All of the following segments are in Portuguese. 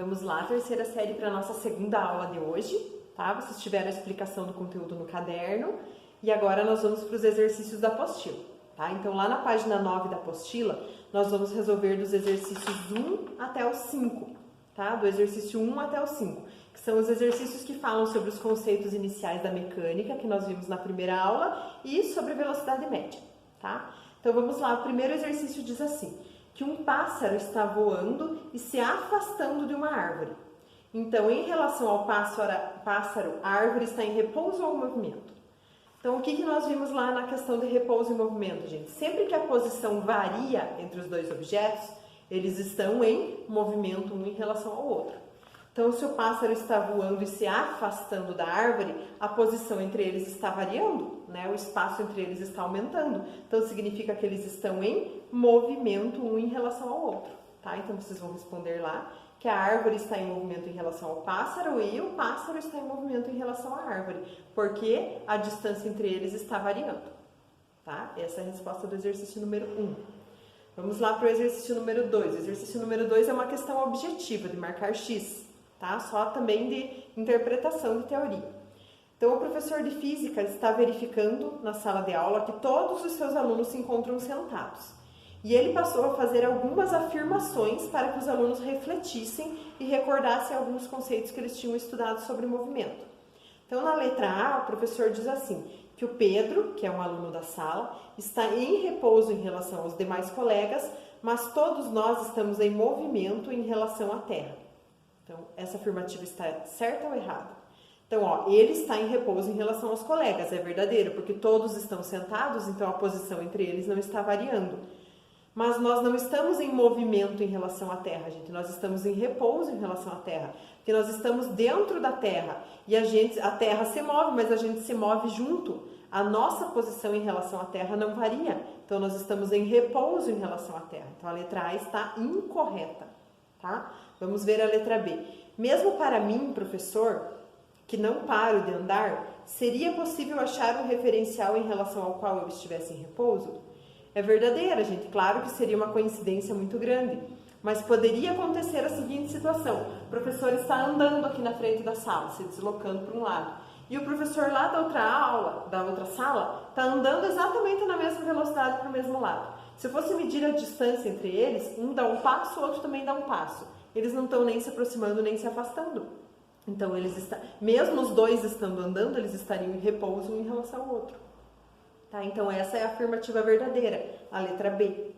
Vamos lá, terceira série para a nossa segunda aula de hoje, tá? Vocês tiveram a explicação do conteúdo no caderno e agora nós vamos para os exercícios da apostila, tá? Então lá na página 9 da apostila, nós vamos resolver dos exercícios 1 até o 5, tá? Do exercício 1 até o 5, que são os exercícios que falam sobre os conceitos iniciais da mecânica, que nós vimos na primeira aula, e sobre velocidade média, tá? Então vamos lá, o primeiro exercício diz assim: que um pássaro está voando e se afastando de uma árvore. Então, em relação ao pássaro, a árvore está em repouso ou movimento? Então, o que nós vimos lá na questão de repouso e movimento, gente? Sempre que a posição varia entre os dois objetos, eles estão em movimento um em relação ao outro. Então, se o pássaro está voando e se afastando da árvore, a posição entre eles está variando, né? O espaço entre eles está aumentando. Então, significa que eles estão em movimento um em relação ao outro, tá? Então, vocês vão responder lá que a árvore está em movimento em relação ao pássaro e o pássaro está em movimento em relação à árvore, porque a distância entre eles está variando, tá? Essa é a resposta do exercício número 1. Vamos lá para o exercício número 2. O exercício número 2 é uma questão objetiva, de marcar X. Tá? Só também de interpretação de teoria. Então, o professor de física está verificando na sala de aula que todos os seus alunos se encontram sentados. E ele passou a fazer algumas afirmações para que os alunos refletissem e recordassem alguns conceitos que eles tinham estudado sobre movimento. Então, na letra A, o professor diz assim, que o Pedro, que é um aluno da sala, está em repouso em relação aos demais colegas, mas todos nós estamos em movimento em relação à Terra. Então, essa afirmativa está certa ou errada? Então, ó, ele está em repouso em relação aos colegas, é verdadeiro, porque todos estão sentados, então a posição entre eles não está variando. Mas nós não estamos em movimento em relação à Terra, gente, nós estamos em repouso em relação à Terra, porque nós estamos dentro da Terra, e a Terra se move, mas a gente se move junto. A nossa posição em relação à Terra não varia, então nós estamos em repouso em relação à Terra. Então, a letra A está incorreta, tá? Vamos ver a letra B. Mesmo para mim, professor, que não paro de andar, seria possível achar um referencial em relação ao qual eu estivesse em repouso? É verdadeira, gente. Claro que seria uma coincidência muito grande. Mas poderia acontecer a seguinte situação. O professor está andando aqui na frente da sala, se deslocando para um lado. E o professor lá da outra aula, da outra sala, está andando exatamente na mesma velocidade para o mesmo lado. Se eu fosse medir a distância entre eles, um dá um passo, o outro também dá um passo. Eles não estão nem se aproximando, nem se afastando. Então, mesmo os dois estando andando, eles estariam em repouso um em relação ao outro. Tá? Então, essa é a afirmativa verdadeira, a letra B.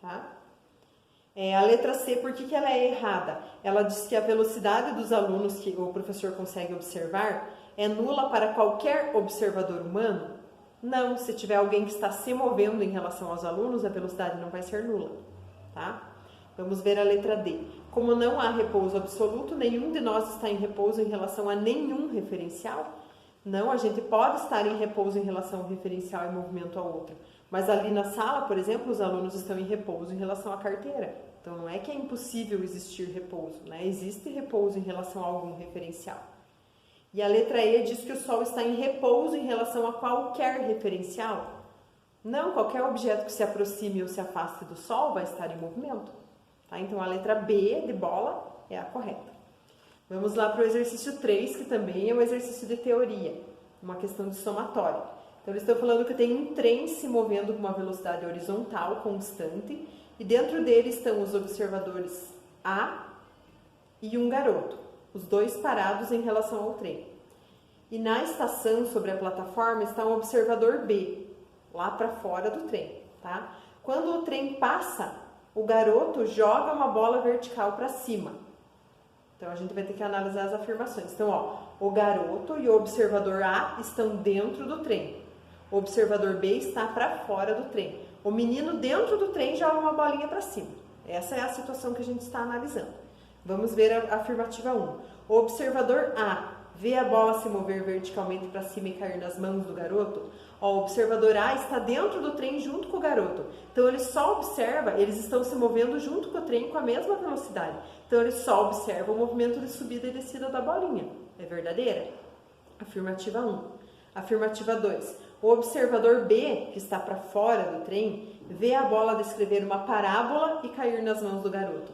Tá? A letra C, por que ela é errada? Ela diz que a velocidade dos alunos que o professor consegue observar é nula para qualquer observador humano? Não, se tiver alguém que está se movendo em relação aos alunos, a velocidade não vai ser nula. Tá? Vamos ver a letra D. Como não há repouso absoluto, nenhum de nós está em repouso em relação a nenhum referencial? Não, a gente pode estar em repouso em relação ao referencial e movimento ao outro. Mas ali na sala, por exemplo, os alunos estão em repouso em relação à carteira. Então, não é que é impossível existir repouso, né? Existe repouso em relação a algum referencial. E a letra E diz que o Sol está em repouso em relação a qualquer referencial? Não, qualquer objeto que se aproxime ou se afaste do Sol vai estar em movimento. Tá? Então, a letra B de bola é a correta. Vamos lá para o exercício 3, que também é um exercício de teoria, uma questão de somatório. Então, eles estão falando que tem um trem se movendo com uma velocidade horizontal constante e dentro dele estão os observadores A e um garoto, os dois parados em relação ao trem. E na estação, sobre a plataforma, está um observador B, lá para fora do trem. Tá? Quando o trem passa, o garoto joga uma bola vertical para cima. Então, a gente vai ter que analisar as afirmações. Então, ó, o garoto e o observador A estão dentro do trem. O observador B está para fora do trem. O menino dentro do trem joga uma bolinha para cima. Essa é a situação que a gente está analisando. Vamos ver a afirmativa 1. O observador A vê a bola se mover verticalmente para cima e cair nas mãos do garoto? Ó, o observador A está dentro do trem junto com o garoto. Então, ele só observa, eles estão se movendo junto com o trem com a mesma velocidade. Então, ele só observa o movimento de subida e descida da bolinha. É verdadeira? Afirmativa 1. Afirmativa 2. O observador B, que está para fora do trem, vê a bola descrever uma parábola e cair nas mãos do garoto.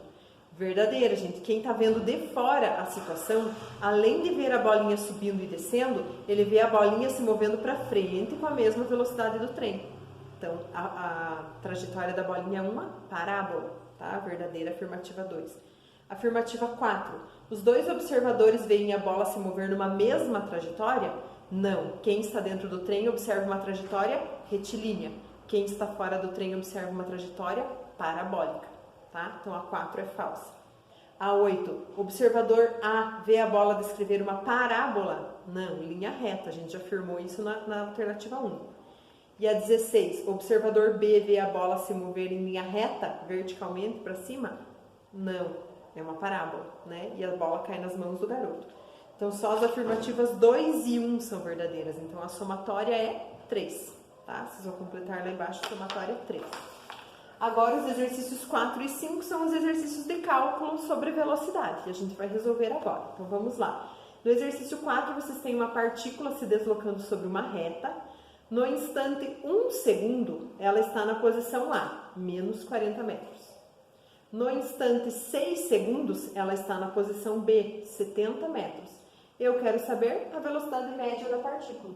Verdadeira, gente. Quem está vendo de fora a situação, além de ver a bolinha subindo e descendo, ele vê a bolinha se movendo para frente com a mesma velocidade do trem. Então, a trajetória da bolinha é uma parábola, tá? Verdadeira, afirmativa 2. Afirmativa 4. Os dois observadores veem a bola se mover numa mesma trajetória? Não. Quem está dentro do trem observa uma trajetória retilínea. Quem está fora do trem observa uma trajetória parabólica. Tá? Então a 4 é falsa. A 8. Observador A vê a bola descrever uma parábola? Não, linha reta. A gente já afirmou isso na alternativa 1. E a 16. Observador B vê a bola se mover em linha reta, verticalmente para cima? Não, é uma parábola, né? E a bola cai nas mãos do garoto. Então só as afirmativas 2 e 1 são verdadeiras. Então a somatória é 3. Tá? Vocês vão completar lá embaixo, a somatória é 3. Agora, os exercícios 4 e 5 são os exercícios de cálculo sobre velocidade, que a gente vai resolver agora. Então, vamos lá. No exercício 4, vocês têm uma partícula se deslocando sobre uma reta. No instante 1 segundo, ela está na posição A, menos 40 metros. No instante 6 segundos, ela está na posição B, 70 metros. Eu quero saber a velocidade média da partícula.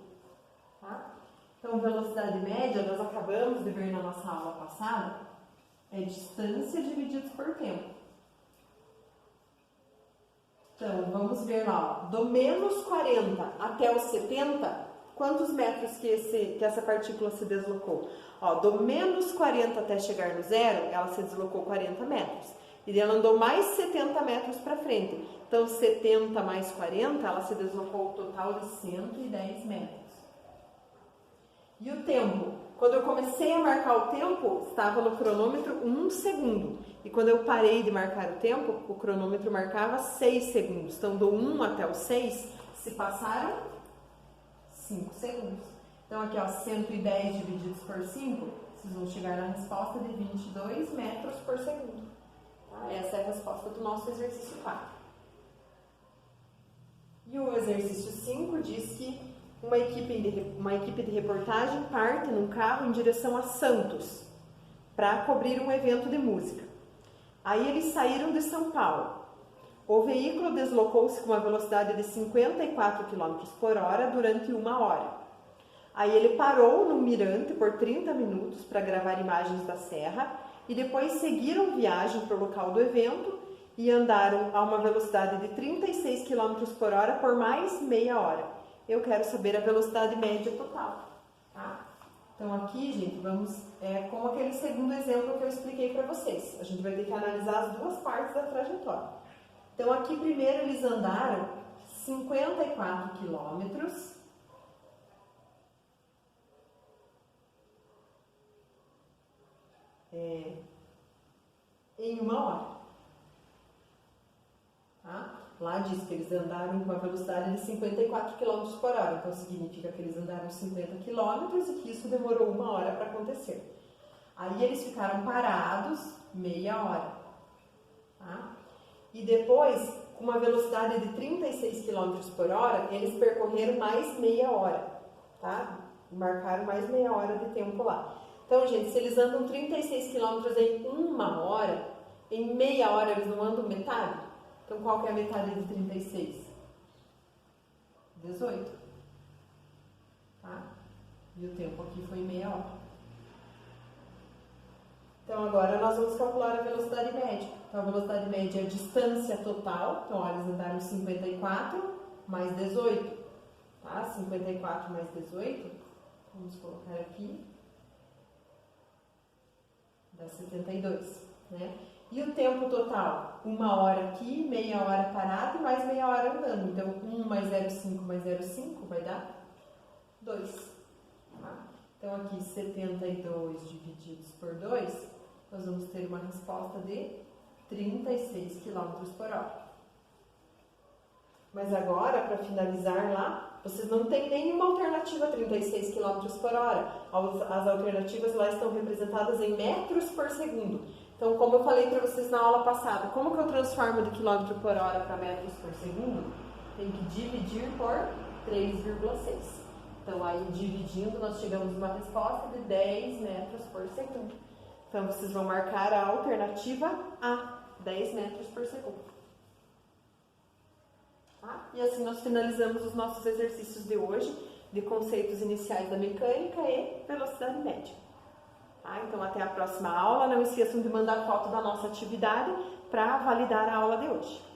Tá? Então, velocidade média, nós acabamos de ver na nossa aula passada, é distância dividido por tempo. Então, vamos ver lá, ó, do menos 40 até os 70, quantos metros que essa partícula se deslocou? Ó, do menos 40 até chegar no zero, ela se deslocou 40 metros. E ela andou mais 70 metros para frente. Então, 70 mais 40, ela se deslocou um total de 110 metros. E o tempo? Quando eu comecei a marcar o tempo, estava no cronômetro 1 segundo. E quando eu parei de marcar o tempo, o cronômetro marcava 6 segundos. Então, do 1 até o 6, se passaram 5 segundos. Então, aqui, ó, 110 divididos por 5, vocês vão chegar na resposta de 22 metros por segundo. Tá? Essa é a resposta do nosso exercício 4. E o exercício 5 diz que uma equipe de reportagem parte num carro em direção a Santos para cobrir um evento de música. Aí eles saíram de São Paulo. O veículo deslocou-se com uma velocidade de 54 km por hora durante 1 hora. Aí ele parou no mirante por 30 minutos para gravar imagens da serra e depois seguiram viagem para o local do evento e andaram a uma velocidade de 36 km por hora por mais meia hora. Eu quero saber a velocidade média total. Tá? Então aqui, gente, vamos como aquele segundo exemplo que eu expliquei para vocês. A gente vai ter que analisar as duas partes da trajetória. Então aqui primeiro eles andaram 54 quilômetros em 1 hora. Tá? Lá diz que eles andaram com uma velocidade de 54 km por hora. Então significa que eles andaram 50 km e que isso demorou 1 hora para acontecer. Aí eles ficaram parados meia hora. Tá? E depois, com uma velocidade de 36 km por hora, eles percorreram mais meia hora. Tá? Marcaram mais meia hora de tempo lá. Então, gente, se eles andam 36 km em 1 hora, em meia hora eles não andam metade? Então, qual que é a metade de 36? 18. Tá? E o tempo aqui foi meia hora. Então, agora nós vamos calcular a velocidade média. Então, a velocidade média é a distância total. Então, olha, eles andaram 54 mais 18. Tá? 54 mais 18. Vamos colocar aqui. Dá 72, né? E o tempo total? 1 hora aqui, meia hora parado e mais meia hora andando. Então, 1 mais 0,5 mais 0,5 vai dar 2. Tá? Então, aqui 72 divididos por 2, nós vamos ter uma resposta de 36 km por hora. Mas agora, para finalizar lá, vocês não têm nenhuma alternativa a 36 km por hora. As alternativas lá estão representadas em metros por segundo. Então, como eu falei para vocês na aula passada, como que eu transformo de quilômetro por hora para metros por segundo? Tem que dividir por 3,6. Então, aí dividindo, nós chegamos a uma resposta de 10 metros por segundo. Então, vocês vão marcar a alternativa A, 10 metros por segundo. Tá? E assim nós finalizamos os nossos exercícios de hoje, de conceitos iniciais da mecânica e velocidade média. Tá? Então até a próxima aula, não esqueçam de mandar foto da nossa atividade para validar a aula de hoje.